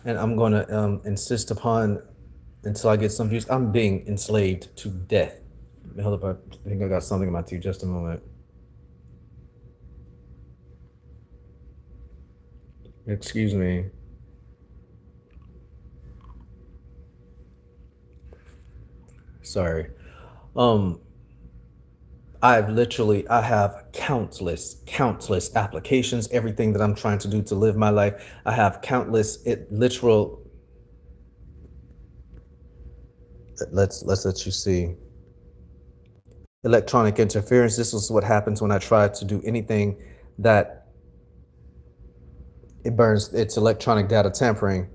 and I'm going to insist upon until I get some views. I'm being enslaved to death. Hold up, I think I got something in my teeth. Just a moment. Excuse me. Sorry. Um, I have countless applications. Everything that I'm trying to do to live my life, I have countless literal. Let's let you see. Electronic interference. This is what happens when I try to do anything that it burns. It's electronic data tampering.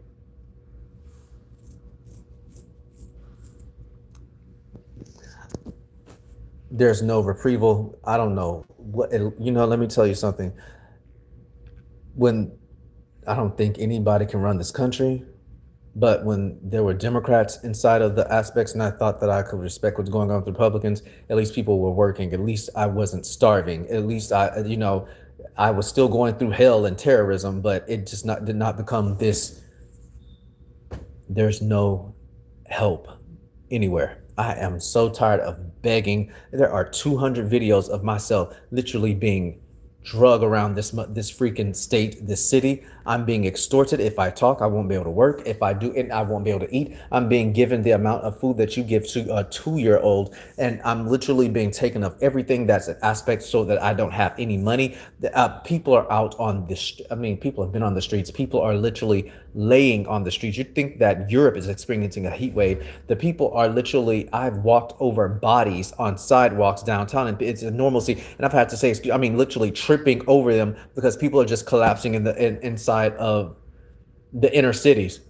There's no retrieval. I don't know what let me tell you something. When I don't think anybody can run this country, but when there were Democrats inside of the aspects, and I thought that I could respect what's going on with Republicans, at least people were working. At least I wasn't starving. At least I was still going through hell and terrorism, but it just not did not become this. There's no help anywhere. I am so tired of begging. There are 200 videos of myself literally being drug around this freaking state, this city. I'm being extorted. If I talk, I won't be able to work. If I do it, I won't be able to eat. I'm being given the amount of food that you give to a 2-year old, and I'm literally being taken of everything that's an aspect so that I don't have any money. People are out on this. I mean, people have been on the streets. People are literally laying on the streets. You think that Europe is experiencing a heat wave? The people are literally. I've walked over bodies on sidewalks downtown, and it's a normalcy. And I've had to say, I mean, literally tripping over them because people are just collapsing inside of the inner cities.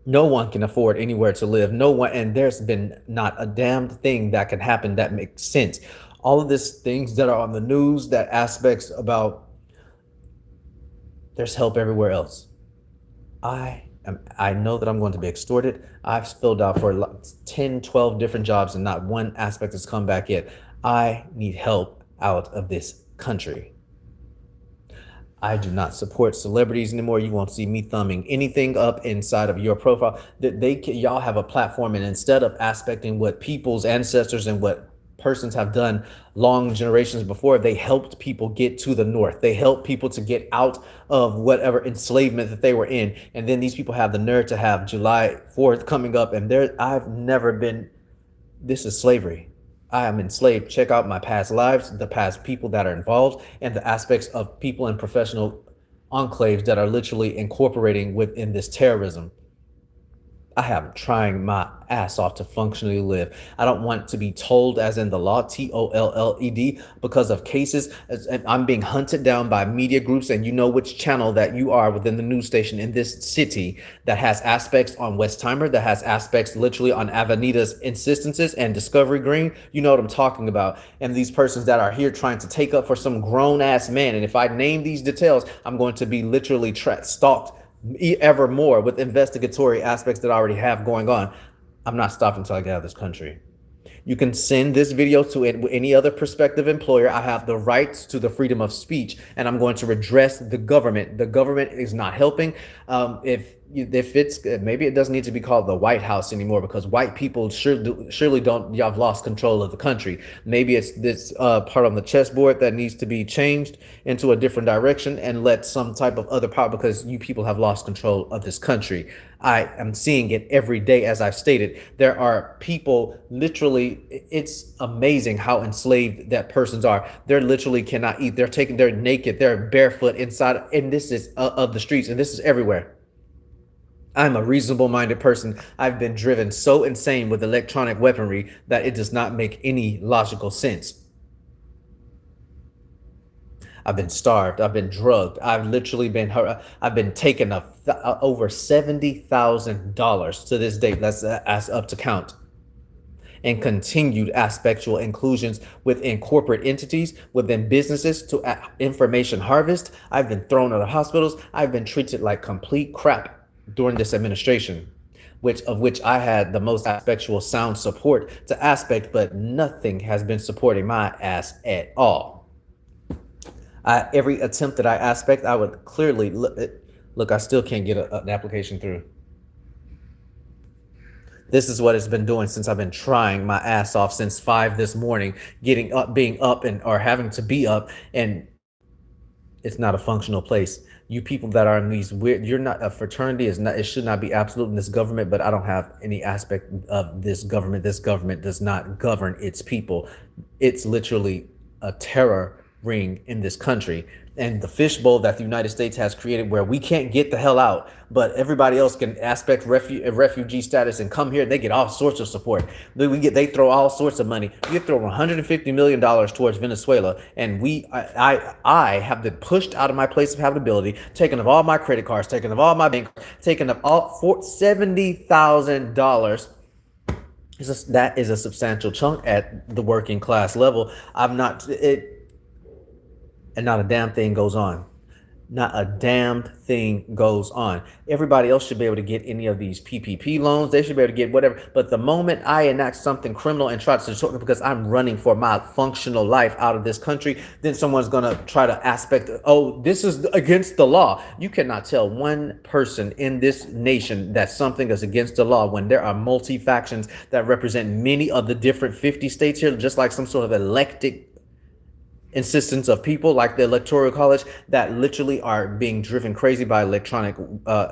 No one can afford anywhere to live. No one, and there's been not a damned thing that can happen that makes sense. All of these things that are on the news, that aspects about there's help everywhere else. I know that I'm going to be extorted. I've filled out for 10, 12 different jobs and not one aspect has come back yet. I need help out of this country. I do not support celebrities anymore. You won't see me thumbing anything up inside of your profile. That y'all have a platform, and instead of aspecting what people's ancestors and what persons have done long generations before, they helped people get to the north. They helped people to get out of whatever enslavement that they were in. And then these people have the nerve to have July 4th coming up, and I've never been. This is slavery. I am enslaved. Check out my past lives, the past people that are involved, and the aspects of people in professional enclaves that are literally incorporating within this terrorism. I am trying my ass off to functionally live. I don't want to be told, as in the law, TOLLED, because of cases. And I'm being hunted down by media groups, and you know which channel that you are within the news station in this city that has aspects on Westheimer, that has aspects literally on Avenita's insistences and Discovery Green. You know what I'm talking about. And these persons that are here trying to take up for some grown ass man. And if I name these details, I'm going to be literally stalked ever more with investigatory aspects that I already have going on. I'm not stopping until I get out of this country. You can send this video to any other prospective employer. I have the rights to the freedom of speech, and I'm going to redress the government. The government is not helping. If it's maybe it doesn't need to be called the White House anymore, because white people surely don't. Y'all have lost control of the country. Maybe it's this part on the chessboard that needs to be changed into a different direction and let some type of other power, because you people have lost control of this country. I am seeing it every day. As I've stated, there are people literally, it's amazing how enslaved that persons are. They're literally cannot eat. They're naked, they're barefoot inside, and this is of the streets, and this is everywhere. I'm a reasonable minded person. I've been driven so insane with electronic weaponry that it does not make any logical sense. I've been starved. I've been drugged. I've literally been hurt. I've been taken over $70,000 to this date. That's up to count. And continued aspectual inclusions within corporate entities, within businesses to information harvest. I've been thrown out of hospitals. I've been treated like complete crap during this administration, which I had the most aspectual sound support to aspect, but nothing has been supporting my ass at all. Every attempt that I aspect, I would clearly Look, I still can't get an application through. This is what it's been doing since I've been trying my ass off since 5 this morning, getting up, being up, and or having to be up, and it's not a functional place. You people that are in these weird, you're not a fraternity is not, it should not be absolute in this government, but I don't have any aspect of this government. This government does not govern its people. It's literally a terror ring in this country. And the fishbowl that the United States has created where we can't get the hell out, but everybody else can aspect refugee status and come here. They get all sorts of support. They throw all sorts of money. We throw $150 million towards Venezuela, and I have been pushed out of my place of habitability, taken of all my credit cards, taken of all my bank, taken of all for $70,000. That is a substantial chunk at the working class level. I'm not it. And not a damn thing goes on. Not a damn thing goes on. Everybody else should be able to get any of these PPP loans. They should be able to get whatever. But the moment I enact something criminal and try to short because I'm running for my functional life out of this country, then someone's going to try to aspect, oh, this is against the law. You cannot tell one person in this nation that something is against the law when there are multi factions that represent many of the different 50 states here, just like some sort of elected insistence of people like the Electoral College that literally are being driven crazy by electronic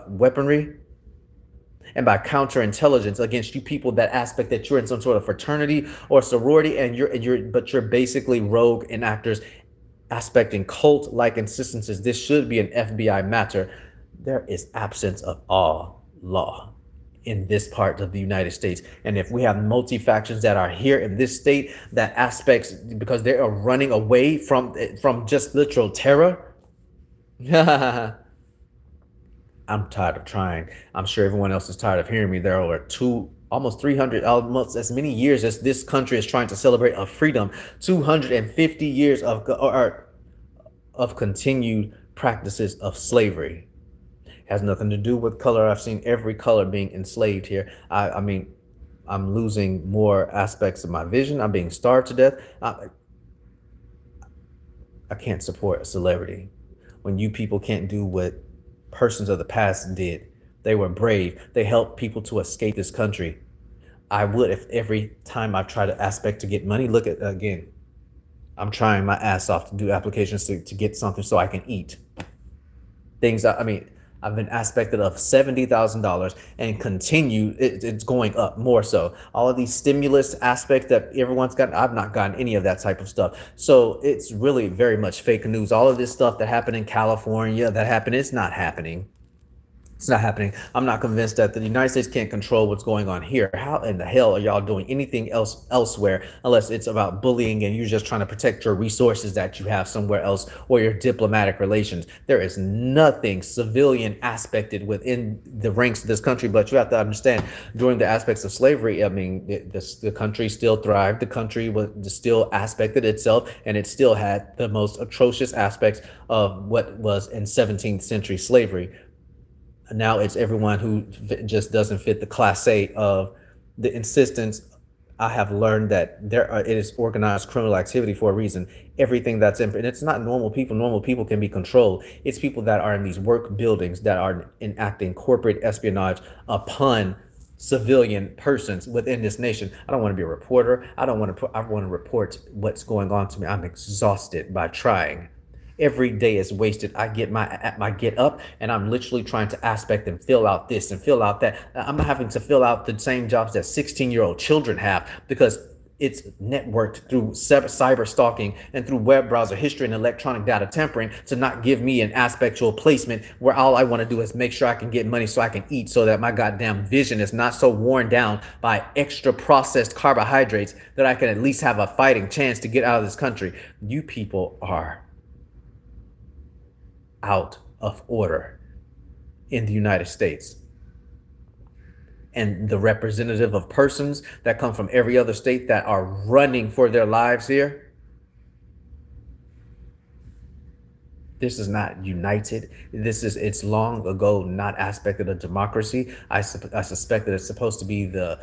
weaponry and by counterintelligence against you people that aspect that you're in some sort of fraternity or sorority and you're basically rogue enactors aspecting cult like insistences. This should be an FBI matter. There is absence of all law in this part of the United States. And if we have multi-factions that are here in this state that aspects because they are running away from just literal terror, I'm tired of trying. I'm sure everyone else is tired of hearing me. There are almost 300, almost as many years as this country is trying to celebrate of freedom, 250 years of continued practices of slavery. Has nothing to do with color. I've seen every color being enslaved here. I mean, I'm losing more aspects of my vision. I'm being starved to death. I can't support a celebrity when you people can't do what persons of the past did. They were brave. They helped people to escape this country. I would if every time I try to aspect to get money, look at again, I'm trying my ass off to do applications to get something so I can eat. I've been aspected of $70,000 and it's going up more so. All of these stimulus aspects that everyone's gotten, I've not gotten any of that type of stuff. So it's really very much fake news. All of this stuff that happened in California, it's not happening. It's not happening. I'm not convinced that the United States can't control what's going on here. How in the hell are y'all doing anything else elsewhere unless it's about bullying and you're just trying to protect your resources that you have somewhere else or your diplomatic relations? There is nothing civilian aspected within the ranks of this country, but you have to understand during the aspects of slavery, the country still thrived. The country was still aspected itself and it still had the most atrocious aspects of what was in 17th century slavery. Now it's everyone who just doesn't fit the class A of the insistence. I have learned that it is organized criminal activity for a reason. Everything that's in, and it's not normal people. Normal people can be controlled. It's people that are in these work buildings that are enacting corporate espionage upon civilian persons within this nation. I don't want to be a reporter. I want to report what's going on to me. I'm exhausted by trying. Every day is wasted. I get up and I'm literally trying to aspect and fill out this and fill out that. I'm having to fill out the same jobs that 16-year-old children have because it's networked through cyber stalking and through web browser history and electronic data tampering to not give me an aspectual placement where all I want to do is make sure I can get money so I can eat so that my goddamn vision is not so worn down by extra processed carbohydrates that I can at least have a fighting chance to get out of this country. You people are out of order in the United States. And the representative of persons that come from every other state that are running for their lives here, this is not united. It's long ago not aspected of democracy. I suspect that it's supposed to be the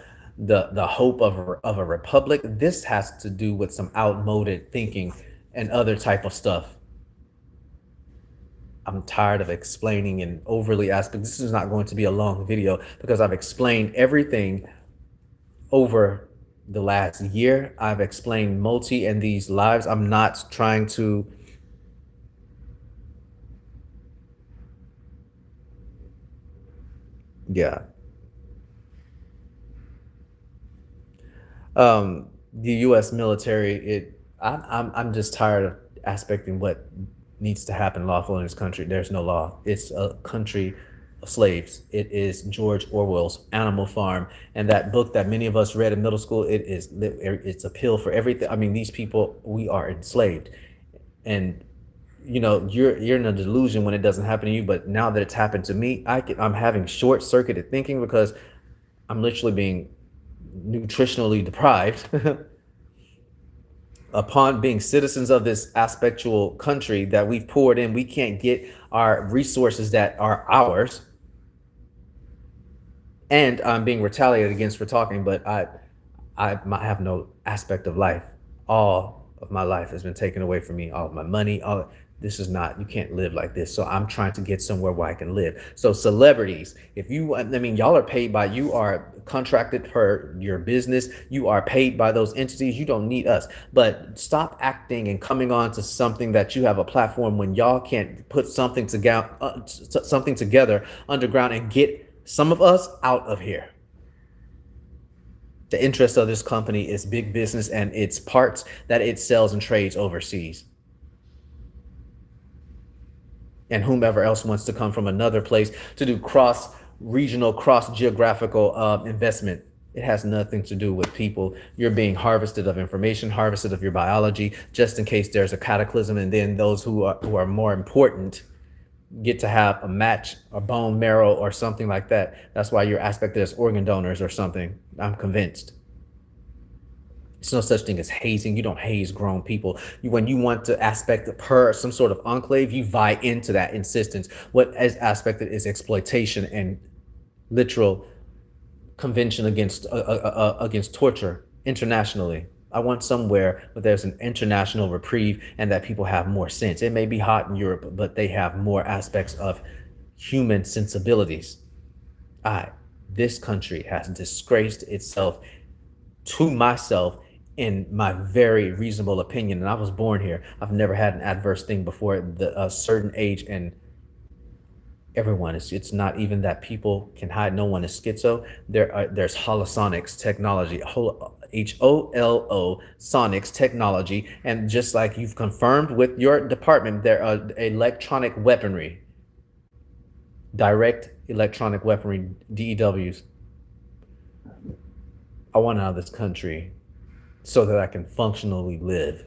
hope of a republic. This has to do with some outmoded thinking and other type of stuff. I'm tired of explaining and overly asking. This is not going to be a long video because I've explained everything over the last year. I've explained multi and these lives. I'm not trying to, yeah. The U.S. military. I'm just tired of aspecting what needs to happen lawful in this country. There's no law. It's a country of slaves. It is George Orwell's Animal Farm, and that book that many of us read in middle school. It's a pill for everything. I mean, these people, we are enslaved, and you're in a delusion when it doesn't happen to you. But now that it's happened to me, I'm having short circuited thinking because I'm literally being nutritionally deprived upon being citizens of this aspectual country that we've poured in. We can't get our resources that are ours, and I'm being retaliated against for talking. But I might have no aspect of life. All of my life has been taken away from me. All of my money. All this is not. You can't live like this. So I'm trying to get somewhere where I can live. So celebrities, if you, I mean, y'all are paid by. You are contracted for your business. You are paid by those entities. You don't need us. But stop acting and coming on to something that you have a platform when y'all can't put something together underground and get some of us out of here. The interest of this company is big business and its parts that it sells and trades overseas. And whomever else wants to come from another place to do cross regional, cross geographical investment. It has nothing to do with people. You're being harvested of information, harvested of your biology, just in case there's a cataclysm. And then those who are more important get to have a match, a bone marrow or something like that. That's why you're aspected as organ donors or something. I'm convinced. There's no such thing as hazing. You don't haze grown people. When you want to aspect per some sort of enclave, you vie into that insistence. What is aspected is exploitation and literal convention against torture internationally. I want somewhere where there's an international reprieve and that people have more sense. It may be hot in Europe, but they have more aspects of human sensibilities. This country has disgraced itself to myself in my very reasonable opinion. And I was born here. I've never had an adverse thing before a certain age, and everyone is. It's not even that people can hide. No one is schizo. There's holosonics technology, HOLO sonics technology, and just like you've confirmed with your department, there are electronic weaponry, direct electronic weaponry, DEWs. I want out of this country so that I can functionally live.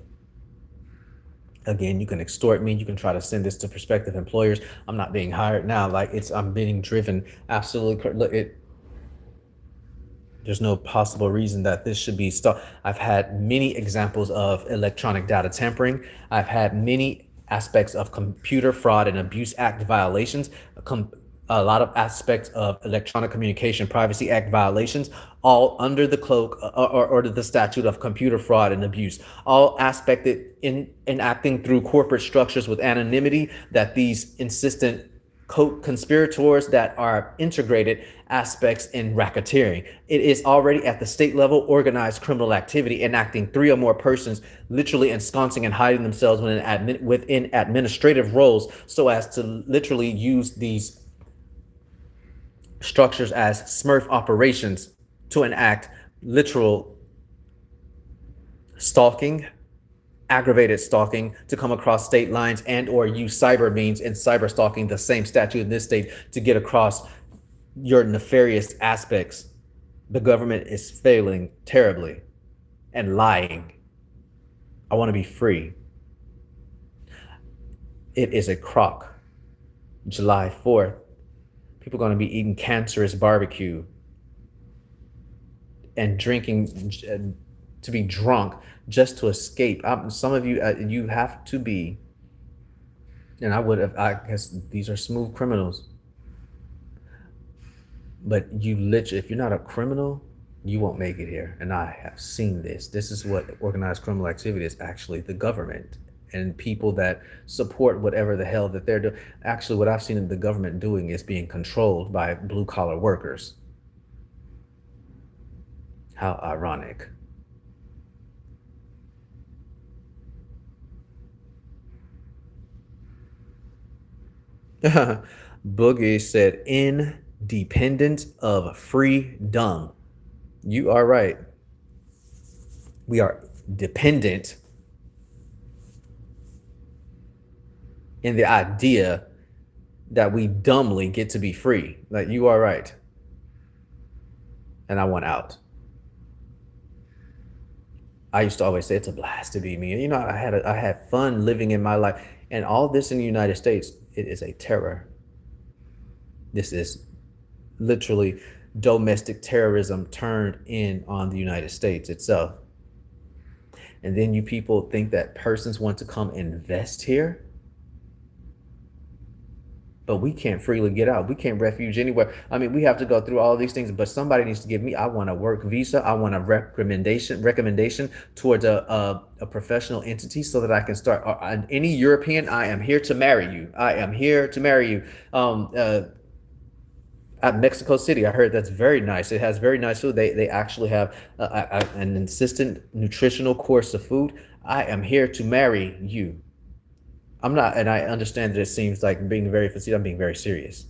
Again, you can extort me. You can try to send this to prospective employers. I'm not being hired now. I'm being driven. Absolutely. Look, there's no possible reason that this should be stopped. I've had many examples of electronic data tampering. I've had many aspects of Computer Fraud and Abuse Act violations, a lot of aspects of Electronic Communication Privacy Act violations, all under the cloak or the statute of computer fraud and abuse, all aspected in acting through corporate structures with anonymity that these insistent conspirators that are integrated aspects in racketeering. It is already at the state level organized criminal activity, enacting 3 or more persons literally ensconcing and hiding themselves within administrative roles so as to literally use these structures as Smurf operations to enact literal stalking, aggravated stalking, to come across state lines and or use cyber means in cyber stalking, the same statute in this state, to get across your nefarious aspects. The government is failing terribly and lying. I want to be free. It is a crock. July 4th. People are going to be eating cancerous barbecue and drinking to be drunk just to escape. Some of you, you have to be, and I guess these are smooth criminals. But if you're not a criminal, you won't make it here. And I have seen this. This is what organized criminal activity is, actually the government. and people that support whatever the hell that they're doing. Actually, what I've seen the government doing is being controlled by blue collar workers. How ironic. Boogie said, independent of freedom. You are right. We are dependent in the idea that we dumbly get to be free. Like, you are right. And I want out. I used to always say it's a blast to be me. You know, I had fun living in my life. And all this in the United States, it is a terror. This is literally domestic terrorism turned in on the United States itself. And then you people think that persons want to come invest here, but we can't freely get out. We can't refuge anywhere. I mean, we have to go through all these things, but somebody needs to give me, I want a work visa. I want a recommendation towards a professional entity so that I can start any European. I am here to marry you. I am here to marry you. At Mexico City, I heard that's very nice. It has very nice food. They actually have an insistent nutritional course of food. I am here to marry you. I'm not, and I understand that it seems like being very facetious. I'm being very serious.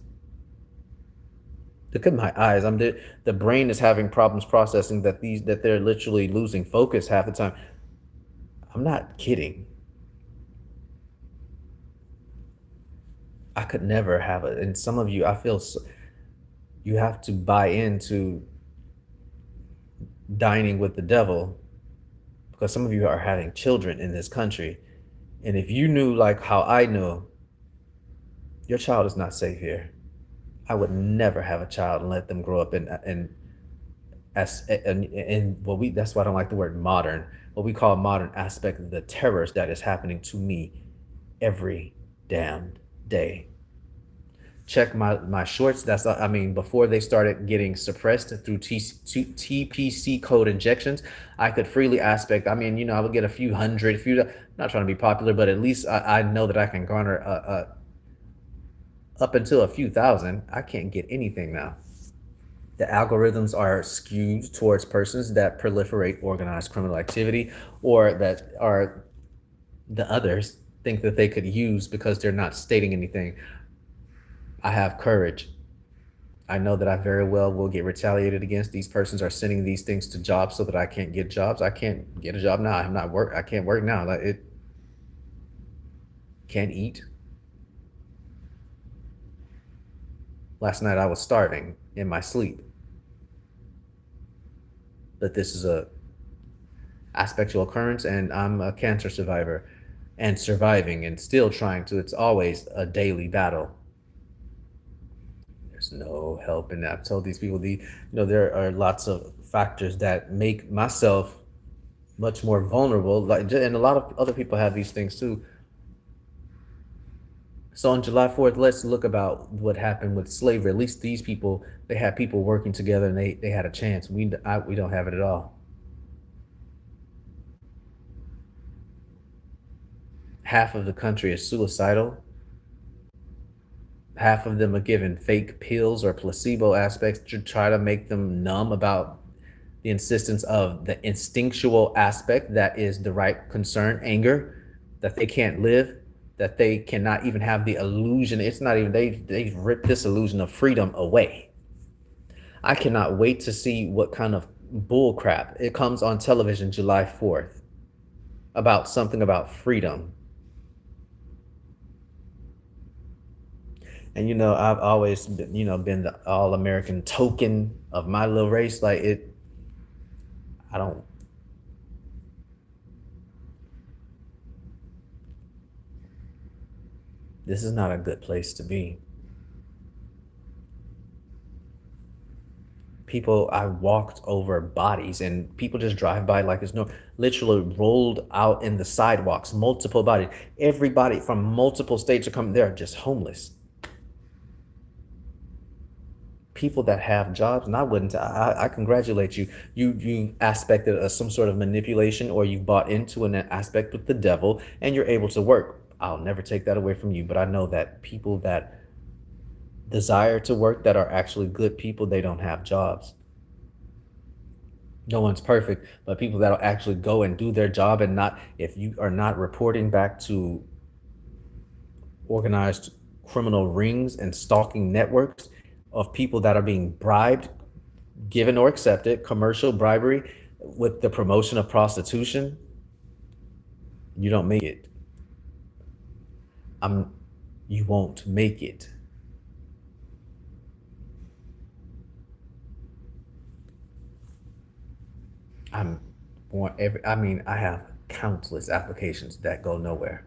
Look at my eyes. The brain is having problems processing that they're literally losing focus half the time. I'm not kidding. I could never have it. And some of you, I feel so, you have to buy into dining with the devil because some of you are having children in this country. And if you knew like how I know, your child is not safe here. I would never have a child and let them grow up in what we, that's why I don't like the word modern, what we call modern aspect of the terrors that is happening to me every damn day. Check my shorts. That's, I mean, before they started getting suppressed through TPC code injections, I could freely aspect. I mean, you know, I would get a few hundred, not trying to be popular, but at least I know that I can garner up until a few thousand. I can't get anything now. The algorithms are skewed towards persons that proliferate organized criminal activity, or that are the others think that they could use because they're not stating anything. I have courage. I know that I very well will get retaliated against. These persons are sending these things to jobs so that I can't get jobs. I can't get a job now. I'm not work. I can't work now. Like, it can't eat. Last night I was starving in my sleep. But this is a aspectual occurrence, and I'm a cancer survivor and surviving and still trying to. It's always a daily battle. There's no help in that. I've told these people, there are lots of factors that make myself much more vulnerable. Like, and a lot of other people have these things too. So on July 4th, let's look about what happened with slavery. At least these people, they had people working together and they had a chance. We don't have it at all. Half of the country is suicidal. Half of them are given fake pills or placebo aspects to try to make them numb about the insistence of the instinctual aspect that is the right concern, anger, that they can't live, that they cannot even have the illusion. It's not even, they've ripped this illusion of freedom away. I cannot wait to see what kind of bull crap it comes on television July 4th about something about freedom. And, I've always been, been the all-American token of my little race. Like, I don't, this is not a good place to be. People, I walked over bodies and people just drive by like there's no, literally rolled out in the sidewalks, multiple bodies. Everybody from multiple states are coming. They're just homeless. people that have jobs, and I wouldn't, I congratulate you. You aspected some sort of manipulation, or you bought into an aspect with the devil, and you're able to work. I'll never take that away from you, but I know that people that desire to work, that are actually good people, they don't have jobs. No one's perfect, but people that'll actually go and do their job, and not, if you are not reporting back to organized criminal rings and stalking networks of people that are being bribed, given or accepted commercial bribery with the promotion of prostitution, you don't make it. I'm You won't make it. I'm I mean, I have countless applications that go nowhere.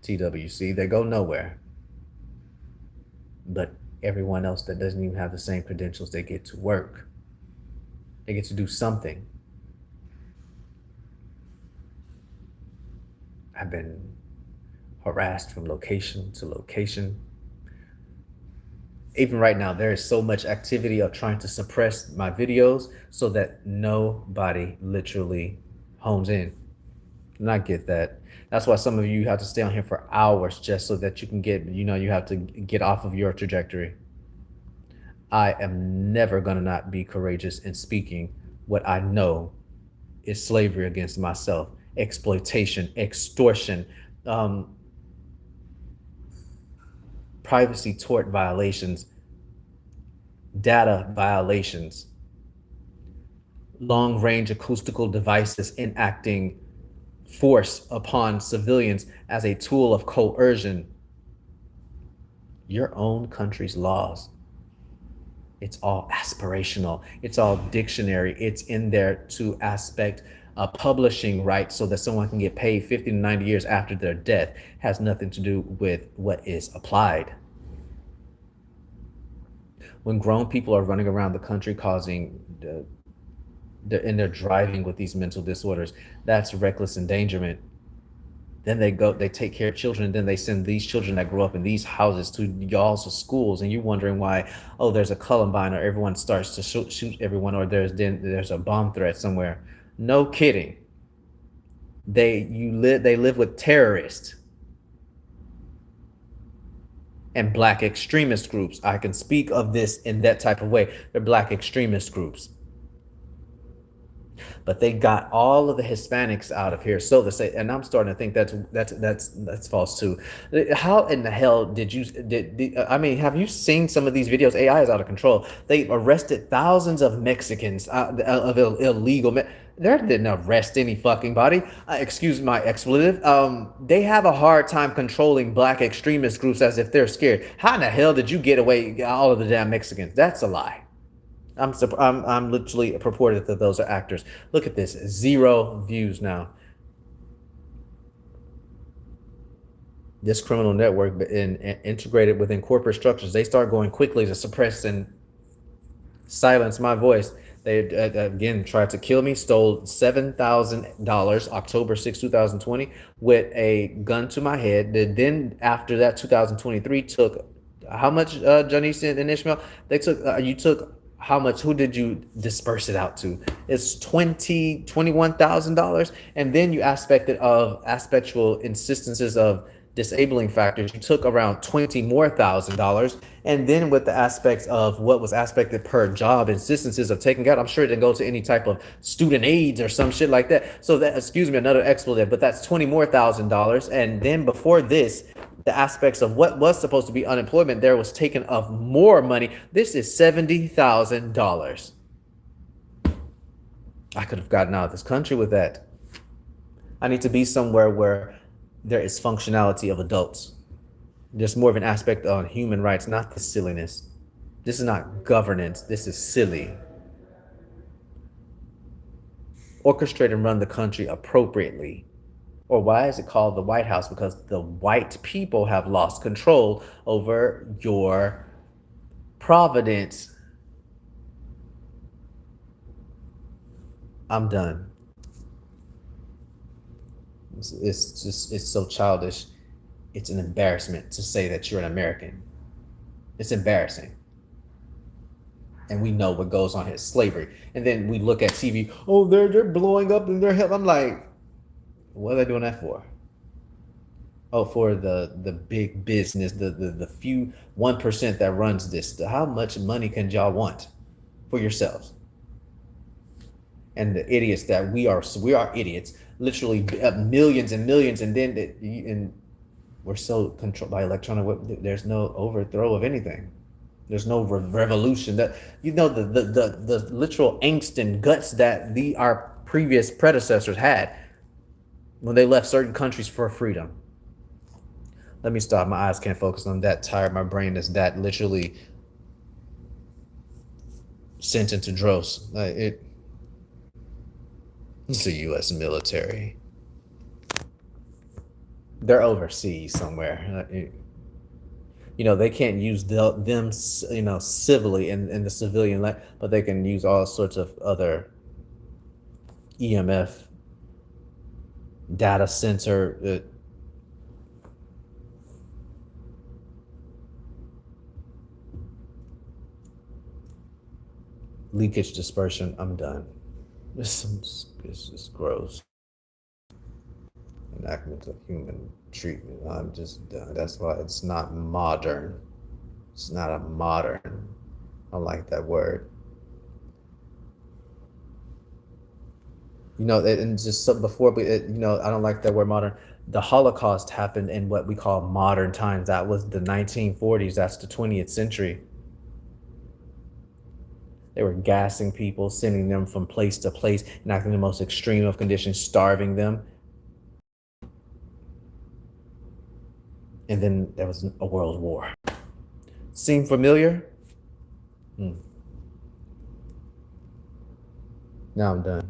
TWC, they go nowhere. But everyone else that doesn't even have the same credentials, they get to work. They get to do something. I've been harassed from location to location. Even right now, there is so much activity of trying to suppress my videos so that nobody literally hones in. And I get that. That's why some of you have to stay on here for hours just so that you can get, you have to get off of your trajectory. I am never going to not be courageous in speaking what I know is slavery against myself, exploitation, extortion, privacy tort violations, data violations, long range acoustical devices enacting force upon civilians as a tool of coercion. Your own country's laws. It's all aspirational. It's all dictionary. It's in there to aspect a publishing right so that someone can get paid 50 to 90 years after their death. Has nothing to do with what is applied. When grown people are running around the country causing and they're driving with these mental disorders, that's reckless endangerment. Then they take care of children, and then they send these children that grow up in these houses to y'all's schools, and you wondering why, oh, there's a Columbine, or everyone starts to shoot everyone, or there's a bomb threat somewhere. No kidding. They live with terrorists and black extremist groups. I can speak of this in that type of way. They're black extremist groups. But they got all of the Hispanics out of here. So to say, and I'm starting to think that's false too. How in the hell I mean, have you seen some of these videos? AI is out of control. They arrested thousands of Mexicans of illegal. They didn't arrest any fucking body. Excuse my expletive. They have a hard time controlling black extremist groups as if they're scared. How in the hell did you get away all of the damn Mexicans? That's a lie. I'm literally purported that those are actors. Look at this, 0 views now. This criminal network integrated within corporate structures, they start going quickly to suppress and silence my voice. They again tried to kill me, stole $7,000 October 6, 2020 with a gun to my head. Then after that, 2023 took how much, Janice and Ishmael? They took, you took how much? Who did you disperse it out to? It's $21,000, and then you aspected of aspectual instances of disabling factors. You took around $20,000 more, and then with the aspects of what was aspected per job, instances of taking out. I'm sure it didn't go to any type of student aids or some shit like that. So that, excuse me, another expletive, but that's $20,000 more, and then before this, the aspects of what was supposed to be unemployment, there was taken of more money. This is $70,000. I could have gotten out of this country with that. I need to be somewhere where there is functionality of adults. There's more of an aspect on human rights, not the silliness. This is not governance. This is silly. Orchestrate and run the country appropriately. Or why is it called the White House? Because the white people have lost control over your providence. I'm done. It's so childish. It's an embarrassment to say that you're an American. It's embarrassing. And we know what goes on here, slavery. And then we look at TV, oh, they're blowing up and they're help. I'm like, what are they doing that for? Oh, for the big business, the few 1% that runs this. How much money can y'all want for yourselves? And the idiots that we are idiots, literally millions and millions, and then and we're so controlled by electronic. There's no overthrow of anything. There's no revolution. That the literal angst and guts that our previous predecessors had when they left certain countries for freedom. Let me stop. My eyes can't focus. I'm that tired. My brain is that literally sent into dross. It's the U.S. military. They're overseas somewhere. They can't use them, civilly in the civilian life, but they can use all sorts of other EMF data center. Leakage dispersion. I'm done. This is gross. Enactment of human treatment. I'm just done. That's why it's not modern. It's not a modern. I don't like that word. And just before, I don't like that word modern. The Holocaust happened in what we call modern times. That was the 1940s. That's the 20th century. They were gassing people, sending them from place to place, enacting the most extreme of conditions, starving them. And then there was a world war. Seem familiar? Now I'm done.